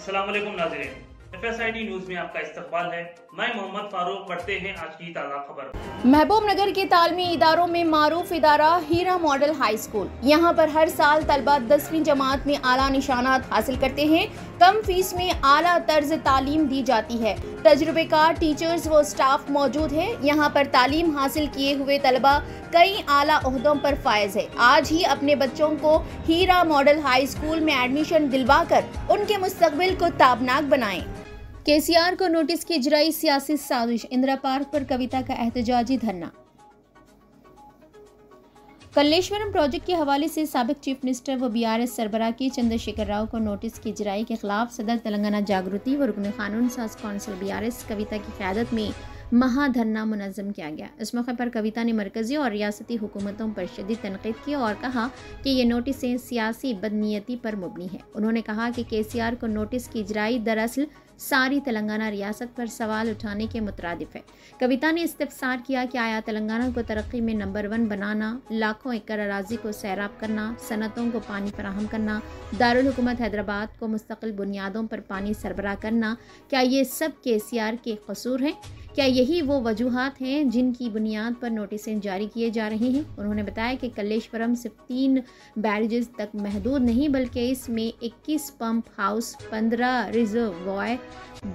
अस्सलाम वालेकुम नाज़रीन, FSID न्यूज में आपका इस्तकबाल है। मैं मोहम्मद फारूक। पढ़ते हैं आज की ताज़ा खबर। महबूब नगर के तालीमी इदारों में मारूफ इदारा हीरा मॉडल हाई स्कूल। यहाँ पर हर साल तलबा 10वीं जमात में आला निशानात हासिल करते हैं। कम फीस में आला तर्ज तालीम दी जाती है। तजुर्बेकार टीचर्स व स्टाफ मौजूद है। यहाँ पर तालीम हासिल किए हुए तलबा कई आला ओहदों पर फायज है। आज ही अपने बच्चों को हीरा मॉडल हाई स्कूल में एडमिशन दिलवा कर उनके मुस्तकबिल को ताबनाक बनाएं। केसीआर को नोटिस की इजराई सियासी साजिश। इंदिरा पार्क पर कविता का एहतजाजी धरना। कल्लेश्वरम प्रोजेक्ट के हवाले से साबिक चीफ मिनिस्टर व BRS सरबराह की चंद्रशेखर राव को नोटिस की इजराई के खिलाफ सदर तेलंगाना जागृति व रुकन कानून साज कौंसिल BRS कविता की क़यादत में महाधरना मुनज़्ज़म किया गया। इस मौके पर कविता ने मरकजी और रियासती हुकूमतों पर शदीद तनकीद की और कहा कि ये नोटिसें सियासी बदनीयती पर मुबनी है। उन्होंने कहा कि KCR को नोटिस की इजराई दरअसल सारी तेलंगाना रियासत पर सवाल उठाने के मुतरादिफ है। कविता ने इस्तिफसार किया कि आया तेलंगाना को तरक्की में नंबर 1 बनाना, लाखों एकड़ अराजी को सैराब करना, सनतों को पानी फराहम करना, दारुल हुकूमत हैदराबाद को मुस्तकिल बुनियादों पर पानी सरबराह करना, क्या ये सब KCR के कसूर हैं? क्या यही वो वजूहात हैं जिनकी बुनियाद पर नोटिसें जारी किए जा रहे हैं? उन्होंने बताया कि कल्लेश्वरम सिर्फ 3 बैरेजेस तक महदूद नहीं बल्कि इसमें 21 pump house, 15 reservoir,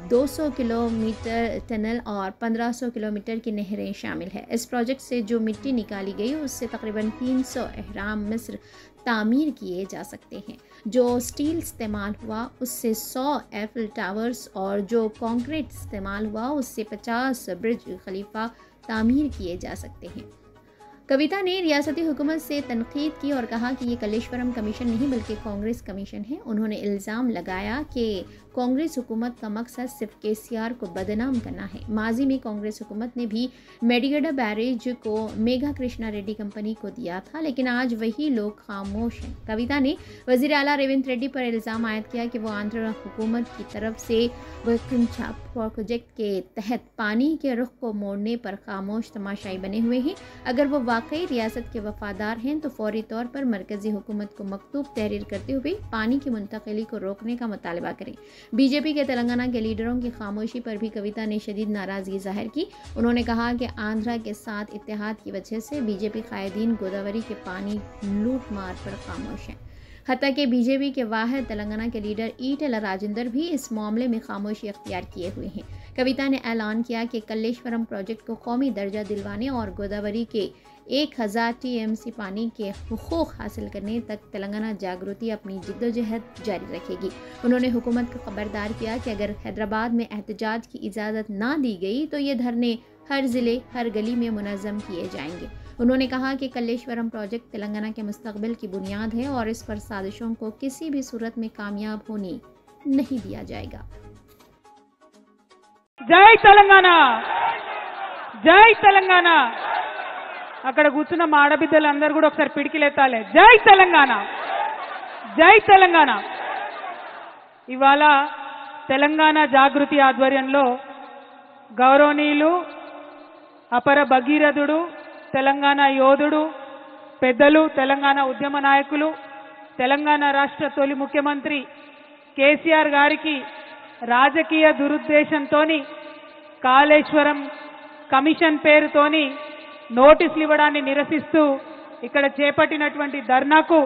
200 kilometre tunnel और 1500 किलोमीटर की नहरें शामिल है। इस प्रोजेक्ट से जो मिट्टी निकाली गई उससे तकरीबन 300 एहराम मिस्र तामीर किए जा सकते हैं। जो स्टील इस्तेमाल हुआ उससे 100 एफिल टावर्स और जो कंक्रीट इस्तेमाल हुआ उससे 50 ब्रिज खलीफा तामीर किए जा सकते हैं। कविता ने रियासती हुकूमत से तनकीद की और कहा कि ये कल्लेश्वरम कमीशन नहीं बल्कि कांग्रेस कमीशन है। उन्होंने इल्ज़ाम लगाया कि कांग्रेस हुकूमत का मकसद सिर्फ KCR को बदनाम करना है। माजी में कांग्रेस हुकूमत ने भी मेडिगड्डा बैरेज को मेघा कृष्णा रेड्डी कंपनी को दिया था, लेकिन आज वही लोग खामोश हैं। कविता ने वज़ीर आला रेवंत रेड्डी पर इल्ज़ाम आयद किया कि वो आंध्र हुकूमत की तरफ से वक्रमछाप प्रोजेक्ट के तहत पानी के रुख को मोड़ने पर खामोश तमाशाई बने हुए हैं। अगर वो वाकई रियासत के वफादार हैं तो फौरी तौर पर मरकजी हुकूमत को मकतूब तहरीर करते हुए पानी की मुंतकिली को रोकने का मुतालबा करें। BJP के तेलंगाना के लीडरों की खामोशी पर भी कविता ने शदीद नाराज़गी जाहिर की। उन्होंने कहा कि आंध्रा के साथ इत्तेहाद की वजह से BJP कायदीन गोदावरी के पानी लूट मार पर खामोश हैं। हत्ता के BJP के वाहिद तेलंगाना के लीडर ईटेल राजेंद्र भी इस मामले में खामोशी अख्तियार किए हुए हैं। कविता ने ऐलान किया कि कल्लेश्वरम प्रोजेक्ट को कौमी दर्जा दिलवाने और गोदावरी के 1000 TMC पानी के हुकूक हासिल करने तक तेलंगाना जागृति अपनी जिद्दोजहद जारी रखेगी। उन्होंने हुकूमत को खबरदार किया कि अगर हैदराबाद में एहतजाज की इजाज़त ना दी गई तो ये धरने हर ज़िले हर गली में मुनज़्ज़म किए जाएंगे। उन्होंने कहा कि कल्लेश्वरम प्रोजेक्ट तेलंगाना के मुस्तकबिल की बुनियाद है और इस पर साजिशों को किसी भी सूरत में कामयाब होने नहीं दिया जाएगा। జై తెలంగాణ, జై తెలంగాణ. అక్కడ కూర్చున్న మా ఆడబిడ్డలందరూ కూడా ఒకసారి పిడికిలెత్తాలి. జై తెలంగాణ, జై తెలంగాణ. ఇవాళ తెలంగాణ జాగృతి ఆధ్వర్యంలో గౌరవనీయులు అపర భగీరథుడు, తెలంగాణ యోధుడు, పెద్దలు, తెలంగాణ ఉద్యమ నాయకులు, తెలంగాణ రాష్ట్ర తొలి ముఖ్యమంత్రి KCR గారికి రాజకీయ దురుద్దేశంతోని కాళేశ్వరం కమిషన్ పేరుతోని నోటీసులు ఇవ్వడాన్ని నిరసిస్తూ ఇక్కడ చేపట్టినటువంటి ధర్నాకు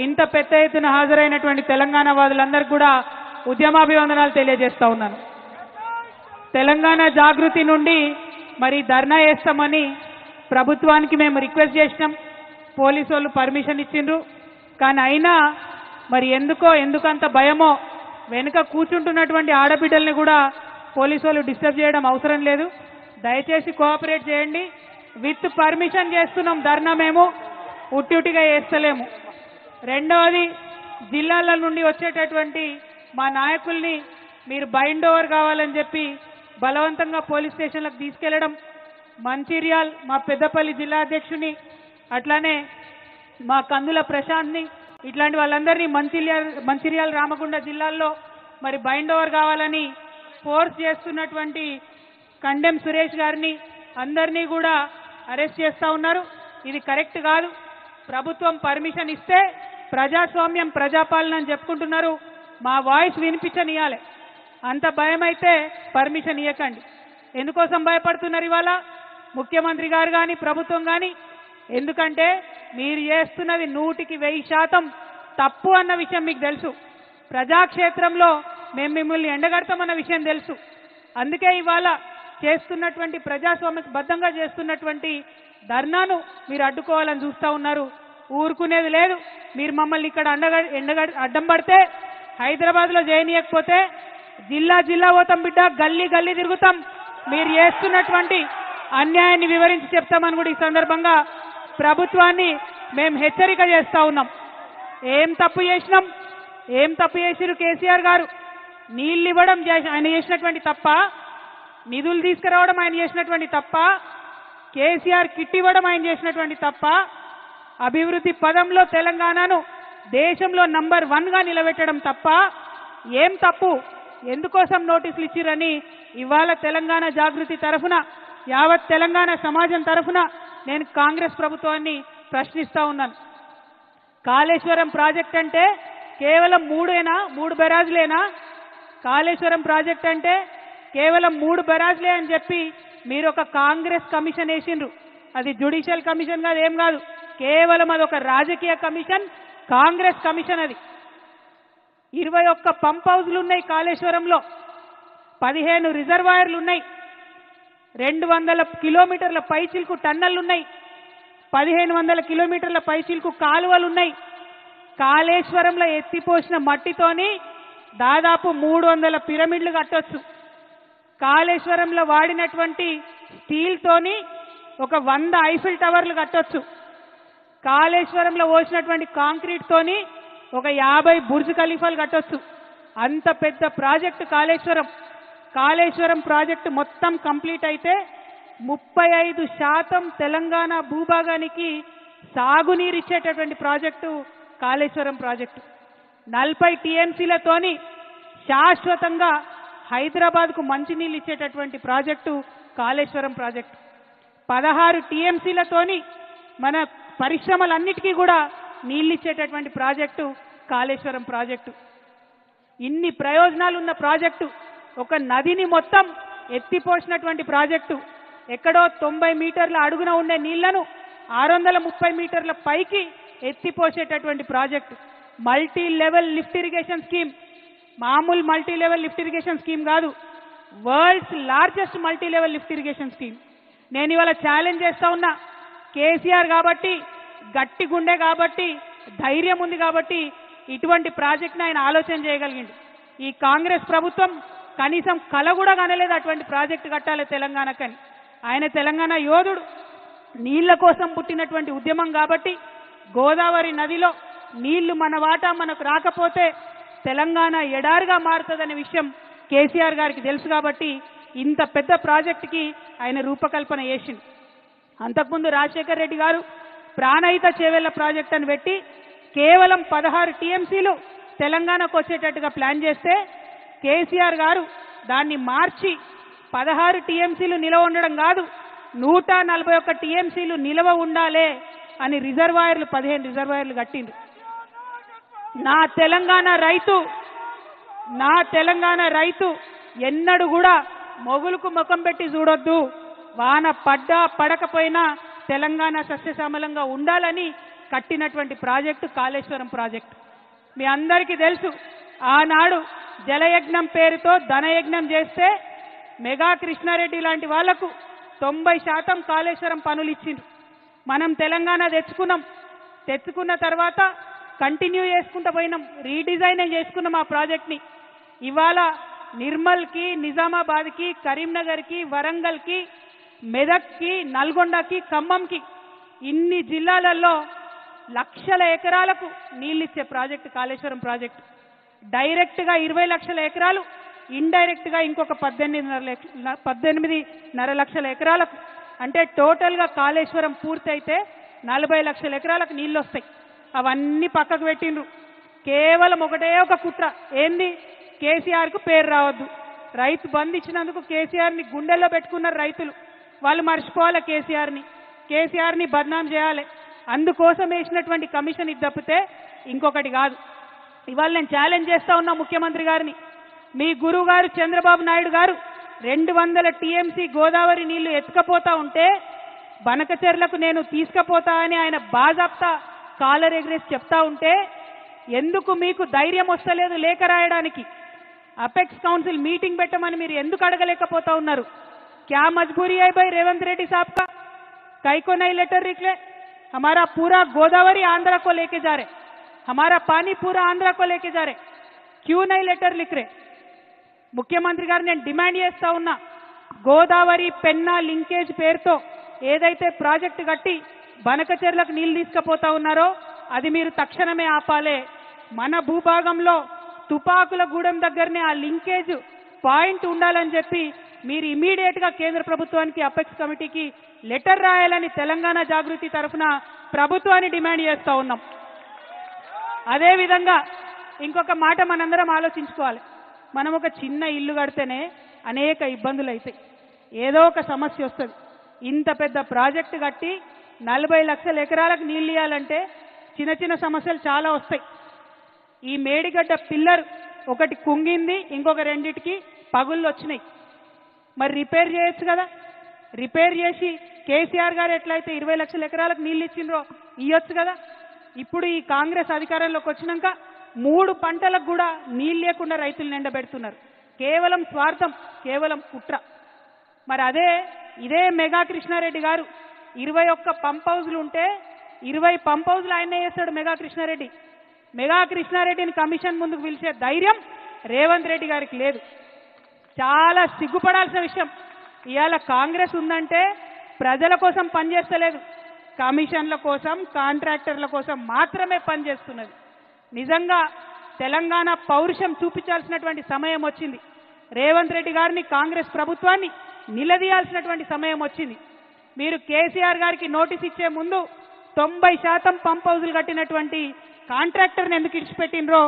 ఇంత పెద్ద ఎత్తున హాజరైనటువంటి తెలంగాణ వాదులందరికీ కూడా ఉద్యమాభివందనాలు తెలియజేస్తా ఉన్నాను. తెలంగాణ జాగృతి నుండి మరి ధర్నా చేస్తామని ప్రభుత్వానికి మేము రిక్వెస్ట్ చేసినాం. పోలీసు వాళ్ళు పర్మిషన్ ఇచ్చిండ్రు. కానీ అయినా మరి ఎందుకంత భయమో వెనుక కూర్చుంటున్నటువంటి ఆడబిడ్డల్ని కూడా పోలీసు వాళ్ళు డిస్టర్బ్ చేయడం అవసరం లేదు. దయచేసి కోఆపరేట్ చేయండి. విత్ పర్మిషన్ చేస్తున్నాం ధర్నా, మేము ఉట్టిగా చేస్తలేము. రెండవది, జిల్లాల నుండి వచ్చేటటువంటి మా నాయకుల్ని మీరు బైండ్ ఓవర్ కావాలని చెప్పి బలవంతంగా పోలీస్ స్టేషన్లకు తీసుకెళ్లడం, మంచిర్యాల్ మా పెద్దపల్లి జిల్లా అధ్యక్షుని, అట్లానే మా కందుల ప్రశాంత్ని, ఇట్లాంటి వాళ్ళందరినీ మంచిర్యాల రామగుండ జిల్లాల్లో మరి బైండ్ ఓవర్ కావాలని ఫోర్స్ చేస్తున్నటువంటి కండెం సురేష్ గారిని అందరినీ కూడా అరెస్ట్ చేస్తా ఉన్నారు. ఇది కరెక్ట్ కాదు. ప్రభుత్వం పర్మిషన్ ఇస్తే ప్రజాస్వామ్యం ప్రజాపాలన అని చెప్పుకుంటున్నారు. మా వాయిస్ వినిపించనియాలి. అంత భయం అయితే పర్మిషన్ ఇవ్వకండి. ఎందుకోసం భయపడుతున్నారు ఇవాళ ముఖ్యమంత్రి గారు కానీ ప్రభుత్వం కానీ? ఎందుకంటే మీరు చేస్తున్నది 100% తప్పు అన్న విషయం మీకు తెలుసు. ప్రజాక్షేత్రంలో మేము మిమ్మల్ని ఎండగడతామన్న విషయం తెలుసు. అందుకే ఇవాళ చేస్తున్నటువంటి ప్రజాస్వామ్యబద్ధంగా చేస్తున్నటువంటి ధర్నాను మీరు అడ్డుకోవాలని చూస్తూ ఉన్నారు. ఊరుకునేది లేదు. మీరు మమ్మల్ని ఇక్కడ అడ్డం పడితే హైదరాబాద్లో చేయనీయకపోతే జిల్లా జిల్లా పోతాం బిడ్డ, గల్లీ గల్లీ తిరుగుతాం. మీరు చేస్తున్నటువంటి అన్యాయాన్ని వివరించి చెప్తామని కూడా ఈ సందర్భంగా ప్రభుత్వాన్ని మేము హెచ్చరిక చేస్తా ఉన్నాం. ఏం తప్పు చేసినాం? ఏం తప్పు చేసిరు కేసీఆర్ గారు? నీళ్ళు ఇవ్వడం ఆయన చేసినటువంటి తప్ప? నిధులు తీసుకురావడం ఆయన చేసినటువంటి తప్ప? కేసీఆర్ కిట్ ఇవ్వడం ఆయన చేసినటువంటి తప్ప? అభివృద్ధి పదంలో తెలంగాణను దేశంలో నంబర్ 1గా నిలబెట్టడం తప్ప? ఏం తప్పు? ఎందుకోసం నోటీసులు ఇచ్చిరని ఇవాళ తెలంగాణ జాగృతి తరఫున, యావత్ తెలంగాణ సమాజం తరఫున నేను కాంగ్రెస్ ప్రభుత్వాన్ని ప్రశ్నిస్తా ఉన్నాను. కాళేశ్వరం ప్రాజెక్ట్ అంటే కేవలం 3 బెరాజులేనా? కాళేశ్వరం ప్రాజెక్ట్ అంటే కేవలం 3 బెరాజులే అని చెప్పి మీరు ఒక కాంగ్రెస్ కమిషన్ వేసిండ్రు. అది జ్యుడిషియల్ కమిషన్ కాదు, ఏం కాదు. కేవలం అదొక రాజకీయ కమిషన్, కాంగ్రెస్ కమిషన్. అది 21 పంప్ హౌజ్లు ఉన్నాయి కాళేశ్వరంలో, 15 రిజర్వాయర్లు ఉన్నాయి, 200 కిలోమీటర్ల పైచిల్కు టన్నెల్లు ఉన్నాయి, 1500 కిలోమీటర్ల పైచిల్కు కాలువలు ఉన్నాయి. కాళేశ్వరంలో ఎత్తిపోసిన మట్టితోని దాదాపు 300 పిరమిడ్లు కట్టొచ్చు. కాళేశ్వరంలో వాడినటువంటి స్టీల్తోని ఒక 100 ఐఫిల్ టవర్లు కట్టొచ్చు. కాళేశ్వరంలో పోసినటువంటి కాంక్రీట్ తోని ఒక 50 బుర్జ్ ఖలీఫాలు కట్టొచ్చు. అంత పెద్ద ప్రాజెక్టు కాళేశ్వరం. కాళేశ్వరం ప్రాజెక్టు మొత్తం కంప్లీట్ అయితే 35% తెలంగాణ భూభాగానికి సాగునీరు ఇచ్చేటటువంటి ప్రాజెక్టు కాళేశ్వరం ప్రాజెక్టు. 40 టీఎంసీలతోని శాశ్వతంగా హైదరాబాద్కు మంచినీళ్ళు ఇచ్చేటటువంటి ప్రాజెక్టు కాళేశ్వరం ప్రాజెక్టు. 16 టీఎంసీలతోని మన పరిశ్రమలన్నిటికీ కూడా నీళ్ళు ఇచ్చేటటువంటి ప్రాజెక్టు కాళేశ్వరం ప్రాజెక్టు. ఇన్ని ప్రయోజనాలు ఉన్న ప్రాజెక్టు, ఒక నదిని మొత్తం ఎత్తిపోసినటువంటి ప్రాజెక్టు, ఎక్కడో 90 మీటర్ల అడుగున ఉండే నీళ్లను 630 మీటర్ల పైకి ఎత్తిపోసేటటువంటి project. Multi level lift irrigation scheme, మామూలు multi level lift irrigation scheme కాదు, world's largest multi level lift irrigation scheme. నేను ఇవాళ ఛాలెంజ్ చేస్తా ఉన్నా. కేసీఆర్ కాబట్టి, గట్టి గుండె కాబట్టి, ధైర్యం ఉంది కాబట్టి ఇటువంటి ప్రాజెక్ట్ని ఆయన ఆలోచన చేయగలిగింది. ఈ కాంగ్రెస్ ప్రభుత్వం కనీసం కల కూడా కనలేదు అటువంటి ప్రాజెక్టు కట్టాలి తెలంగాణకని. ఆయన తెలంగాణ యోధుడు, నీళ్ల కోసం పుట్టినటువంటి ఉద్యమం కాబట్టి గోదావరి నదిలో నీళ్లు మన వాటా మనకు రాకపోతే తెలంగాణ ఎడారిగా మారుతుందనే విషయం కేసీఆర్ గారికి తెలుసు కాబట్టి ఇంత పెద్ద ప్రాజెక్టుకి ఆయన రూపకల్పన చేసింది. అంతకుముందు రాజశేఖర్ రెడ్డి గారు ప్రాణహిత చేవెళ్ల ప్రాజెక్ట్ అని పెట్టి కేవలం 16 టీఎంసీలు తెలంగాణకు వచ్చేటట్టుగా ప్లాన్ చేస్తే కేసీఆర్ గారు దాన్ని మార్చి 16 టీఎంసీలు నిలవ ఉండడం కాదు, 141 టీఎంసీలు నిలవ ఉండాలే అని రిజర్వాయర్లు 15 రిజర్వాయర్లు కట్టిండ్రు. నా తెలంగాణ రైతు ఎన్నడూ కూడా మొగులకు ముఖం పెట్టి చూడొద్దు, వాన పడ్డా పడకపోయినా తెలంగాణ సస్యశ్యామలంగా ఉండాలని కట్టినటువంటి ప్రాజెక్టు కాళేశ్వరం ప్రాజెక్టు. మీ అందరికీ తెలుసు, ఆనాడు జలయజ్ఞం పేరుతో ధనయజ్ఞం చేస్తే మెగా కృష్ణారెడ్డి లాంటి వాళ్లకు 90% కాళేశ్వరం పనులు ఇచ్చిండ్రు. మనం తెలంగాణ తెచ్చుకున్న తర్వాత కంటిన్యూ చేసుకుంటూ పోయినాం, రీడిజైన్ చేసుకున్నాం ఆ ప్రాజెక్ట్ని. ఇవాళ నిర్మల్కి, నిజామాబాద్కి, కరీంనగర్కి, వరంగల్కి, మెదక్కి, నల్గొండకి, ఖమ్మంకి ఇన్ని జిల్లాలలో లక్షల ఎకరాలకు నీళ్ళిచ్చే ప్రాజెక్టు కాళేశ్వరం ప్రాజెక్టు. డైరెక్ట్గా 20 లక్షల ఎకరాలు, ఇండైరెక్ట్గా ఇంకొక 18.5 లక్షల ఎకరాలకు, అంటే టోటల్గా కాళేశ్వరం పూర్తయితే 40 లక్షల ఎకరాలకు నీళ్ళు వస్తాయి. అవన్నీ పక్కకు పెట్టిండ్రు. కేవలం ఒకటే ఒక కుట్ర, ఏంది? కేసీఆర్కు పేరు రావద్దు. రైతు బంధు ఇచ్చినందుకు కేసీఆర్ని గుండెల్లో పెట్టుకున్నారు రైతులు. వాళ్ళు మర్చిపోవాలి కేసీఆర్ని బద్నాం చేయాలి. అందుకోసం వేసినటువంటి కమిషన్ ఇది తప్పితే ఇంకొకటి కాదు. ఇవాళ నేను ఛాలెంజ్ చేస్తా ఉన్నా ముఖ్యమంత్రి గారిని. మీ గురువు గారు చంద్రబాబు నాయుడు గారు 200 టీఎంసీ గోదావరి నీళ్లు ఎత్తుకపోతా ఉంటే బనకచెర్లకు నేను తీసుకుపోతా అని ఆయన బాజాప్తా కాలర్ ఎగ్రెస్ చెప్తా ఉంటే ఎందుకు మీకు ధైర్యం వస్తలేదు లేఖ రాయడానికి? అపెక్స్ కౌన్సిల్ మీటింగ్ పెట్టమని మీరు ఎందుకు అడగలేకపోతా ఉన్నారు? क्या मजबूरी है भाई रेवंत रेड्डी साहब का? कई को नहीं लेटर निकले? हमारा पूरा गोदावरी आंध्रा को लेके जा रहे, हमारा पानी पूरा आंध्रा को लेके जा रहे, क्यों नहीं लेटर लिख रहे? ముఖ్యమంత్రి గారు నేను డిమాండ్ చేస్తా ఉన్నా, గోదావరి పెన్నా లింకేజ్ పేరుతో ఏదైతే ప్రాజెక్టు కట్టి బనకచెర్లకు నీళ్లు తీసుకుపోతా ఉన్నారో అది మీరు తక్షణమే ఆపాలే. మన భూభాగంలో తుపాకులగూడెం దగ్గరనే ఆ లింకేజ్ పాయింట్ ఉండాలని చెప్పి మీరు ఇమీడియట్ గా కేంద్ర ప్రభుత్వానికి అపెక్స్ కమిటీకి లెటర్ రాయాలని తెలంగాణ జాగృతి తరఫున ప్రభుత్వాన్ని డిమాండ్ చేస్తా ఉన్నాం. అదే విధంగా ఇంకొక మాట మనందరం ఆలోచించుకోవాలి. మనం ఒక చిన్న ఇల్లు కడితేనే అనేక ఇబ్బందులు అవుతాయి, ఏదో ఒక సమస్య వస్తుంది. ఇంత పెద్ద ప్రాజెక్టు కట్టి 40 లక్షల ఎకరాలకు నీళ్ళు ఇవ్వాలంటే చిన్న చిన్న సమస్యలు చాలా వస్తాయి. ఈ మేడిగడ్డ పిల్లర్ ఒకటి కుంగింది, ఇంకొక రెండిటికి పగుళ్ళు వచ్చినాయి. మరి రిపేర్ చేయొచ్చు కదా? రిపేర్ చేసి కేసీఆర్ గారు ఎట్లయితే 20 లక్షల ఎకరాలకు నీళ్ళు ఇచ్చిండ్రో ఇవ్వచ్చు కదా? ఇప్పుడు ఈ కాంగ్రెస్ అధికారంలోకి వచ్చినాక 3 పంటలకు కూడా నీళ్ళు లేకుండా రైతులు ఎండబెడుతున్నారు. కేవలం స్వార్థం, కేవలం కుట్ర. మరి ఇదే మెగా కృష్ణారెడ్డి గారు 21 పంప్ హౌజ్లు ఉంటే 20 పంప్ హౌజ్లు ఆయనే చేస్తాడు మెగా కృష్ణారెడ్డి. మెగా కృష్ణారెడ్డిని కమిషన్ ముందుకు పిలిచే ధైర్యం రేవంత్ రెడ్డి గారికి లేదు. చాలా సిగ్గుపడాల్సిన విషయం. ఇవాళ కాంగ్రెస్ ఉందంటే ప్రజల కోసం పనిచేస్తలేదు, కమిషన్ల కోసం కాంట్రాక్టర్ల కోసం మాత్రమే పనిచేస్తున్నది. నిజంగా తెలంగాణ పౌరుషం చూపించాల్సినటువంటి సమయం వచ్చింది. రేవంత్ రెడ్డి గారిని కాంగ్రెస్ ప్రభుత్వాన్ని నిలదీయాల్సినటువంటి సమయం వచ్చింది. మీరు కేసీఆర్ గారికి నోటీస్ ఇచ్చే ముందు 90% పంప్ హౌజులు కట్టినటువంటి కాంట్రాక్టర్ని ఎందుకు ఇడిచిపెట్టినరో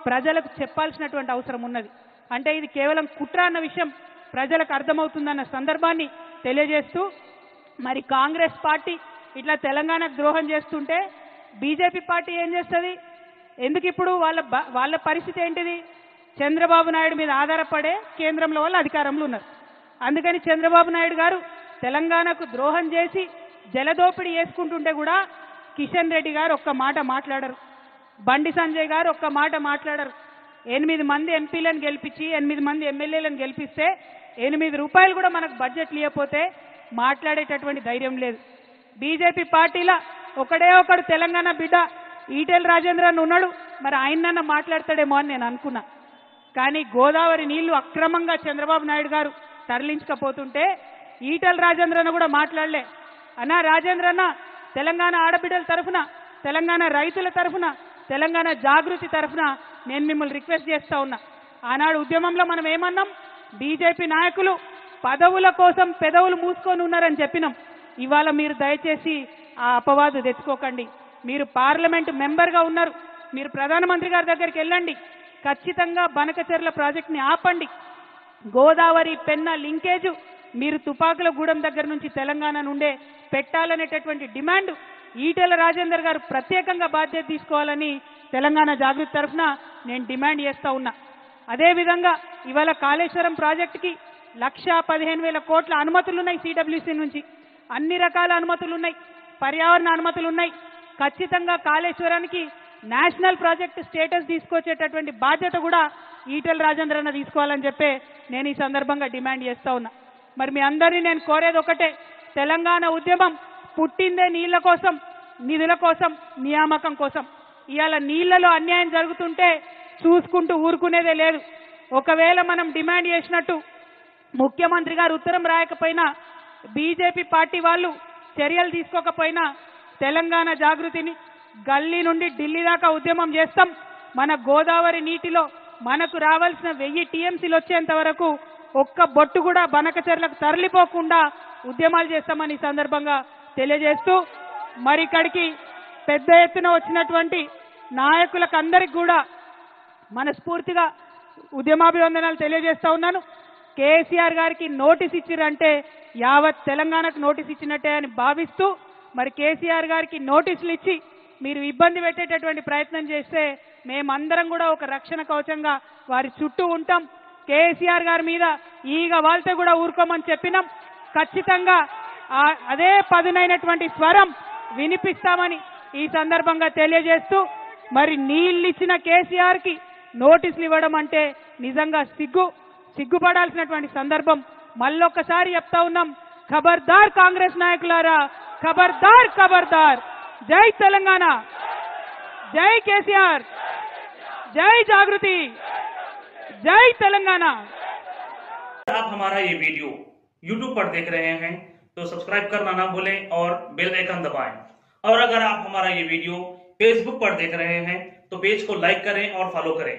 ప్రజలకు చెప్పాల్సినటువంటి అవసరం ఉన్నది. అంటే ఇది కేవలం కుట్ర అన్న విషయం ప్రజలకు అర్థమవుతుందన్న సందర్భాన్ని తెలియజేస్తూ, మరి కాంగ్రెస్ పార్టీ ఇట్లా తెలంగాణకు ద్రోహం చేస్తుంటే బీజేపీ పార్టీ ఏం చేస్తుంది? ఎందుకు ఇప్పుడు వాళ్ళ పరిస్థితి ఏంటిది? చంద్రబాబు నాయుడు మీద ఆధారపడే కేంద్రంలో వాళ్ళు అధికారంలో ఉన్నారు. అందుకని చంద్రబాబు నాయుడు గారు తెలంగాణకు ద్రోహం చేసి జలదోపిడీ చేసుకుంటుంటే కూడా కిషన్ రెడ్డి గారు ఒక్క మాట మాట్లాడరు, బండి సంజయ్ గారు ఒక్క మాట మాట్లాడరు. 8 మంది ఎంపీలను గెలిపించి 8 మంది ఎమ్మెల్యేలను గెలిపిస్తే 8 రూపాయలు కూడా మనకు బడ్జెట్లు ఇవ్వకపోతే మాట్లాడేటటువంటి ధైర్యం లేదు. బీజేపీ పార్టీలో ఒకడు తెలంగాణ బిడ్డ ఈటెల రాజేంద్రన్ ఉన్నాడు, మరి ఆయనన్నా మాట్లాడతాడేమో అని నేను అనుకున్నా. కానీ గోదావరి నీళ్లు అక్రమంగా చంద్రబాబు నాయుడు గారు తరలించకపోతుంటే ఈటెల రాజేంద్రన్న కూడా మాట్లాడలే. అన్నా రాజేంద్రన్న, తెలంగాణ ఆడబిడ్డల తరఫున, తెలంగాణ రైతుల తరఫున, తెలంగాణ జాగృతి తరఫున నేను మిమ్మల్ని రిక్వెస్ట్ చేస్తా ఉన్నా. ఆనాడు ఉద్యమంలో మనం ఏమన్నాం? బీజేపీ నాయకులు పదవుల కోసం పెదవులు మూసుకొని ఉన్నారని చెప్పినాం. ఇవాళ మీరు దయచేసి ఆ అపవాదు తెచ్చుకోకండి. మీరు పార్లమెంటు మెంబర్గా ఉన్నారు, మీరు ప్రధానమంత్రి గారి దగ్గరికి వెళ్ళండి, ఖచ్చితంగా బనకచెర్ల ప్రాజెక్టుని ఆపండి. గోదావరి పెన్నా లింకేజ్ మీరు తుపాకులగూడెం దగ్గర నుంచి తెలంగాణ నుండే పెట్టాలనేటటువంటి డిమాండ్ ఈటెల రాజేందర్ గారు ప్రత్యేకంగా బాధ్యత తీసుకోవాలని తెలంగాణ జాగృతి తరఫున నేను డిమాండ్ చేస్తా ఉన్నా. అదేవిధంగా ఇవాళ కాళేశ్వరం ప్రాజెక్టుకి 1,15,000 కోట్ల అనుమతులు ఉన్నాయి. సిడబ్ల్యూసీ నుంచి అన్ని రకాల అనుమతులు ఉన్నాయి, పర్యావరణ అనుమతులు ఉన్నాయి. ఖచ్చితంగా కాళేశ్వరానికి నేషనల్ ప్రాజెక్ట్ స్టేటస్ తీసుకొచ్చేటటువంటి బాధ్యత కూడా ఈటెల రాజేంద్రన్న తీసుకోవాలని చెప్పే నేను ఈ సందర్భంగా డిమాండ్ చేస్తా ఉన్నా. మరి మీ అందరినీ నేను కోరేది ఒకటే, తెలంగాణ ఉద్యమం పుట్టిందే నీళ్ల కోసం, నిధుల కోసం, నియామకం కోసం. ఇవాళ నీళ్లలో అన్యాయం జరుగుతుంటే చూసుకుంటూ ఊరుకునేదే లేదు. ఒకవేళ మనం డిమాండ్ చేసినట్టు ముఖ్యమంత్రి గారు ఉత్తరం రాయకపోయినా, బీజేపీ పార్టీ వాళ్ళు చర్యలు తీసుకోకపోయినా తెలంగాణ జాగృతిని గల్లీ నుండి ఢిల్లీ దాకా ఉద్యమం చేస్తాం. మన గోదావరి నీటిలో మనకు రావాల్సిన 1000 టీఎంసీలు వచ్చేంత వరకు ఒక్క బొట్టు కూడా బనకచెర్లకు తరలిపోకుండా ఉద్యమాలు చేస్తామని ఈ సందర్భంగా తెలియజేస్తూ, మరి ఇక్కడికి పెద్ద ఎత్తున వచ్చినటువంటి నాయకులకు అందరికి కూడా మనస్ఫూర్తిగా ఉద్యమాభివందనాలు తెలియజేస్తా ఉన్నాను. కేసీఆర్ గారికి నోటీస్ ఇచ్చిరంటే యావత్ తెలంగాణకు నోటీస్ ఇచ్చినట్టే అని భావిస్తూ, మరి కేసీఆర్ గారికి నోటీసులు ఇచ్చి మీరు ఇబ్బంది పెట్టేటటువంటి ప్రయత్నం చేస్తే మేమందరం కూడా ఒక రక్షణ కవచంగా వారి చుట్టూ ఉంటాం. కేసీఆర్ గారి మీద ఈగ వాళ్తే కూడా ఊరుకోమని చెప్పినాం. ఖచ్చితంగా అదే పదునైనటువంటి స్వరం వినిపిస్తామని ఈ సందర్భంగా తెలియజేస్తూ, మరి నీళ్ళిచ్చిన కేసీఆర్ కి నోటీసులు ఇవ్వడం అంటే నిజంగా సిగ్గుపడాల్సినటువంటి సందర్భం. మళ్ళొక్కసారి చెప్తా ఉన్నాం, ఖబర్దార్ కాంగ్రెస్ నాయకులారా, ఖబర్దార్ ఖబర్దార్. జై తెలంగాణ, జై కేసీఆర్, जय जागृति, जय तेलंगाना। आप हमारा ये वीडियो YouTube पर देख रहे हैं तो सब्सक्राइब करना ना भूलें और बेल आइकन दबाएं। और अगर आप हमारा ये वीडियो Facebook पर देख रहे हैं तो पेज को लाइक करें और फॉलो करें।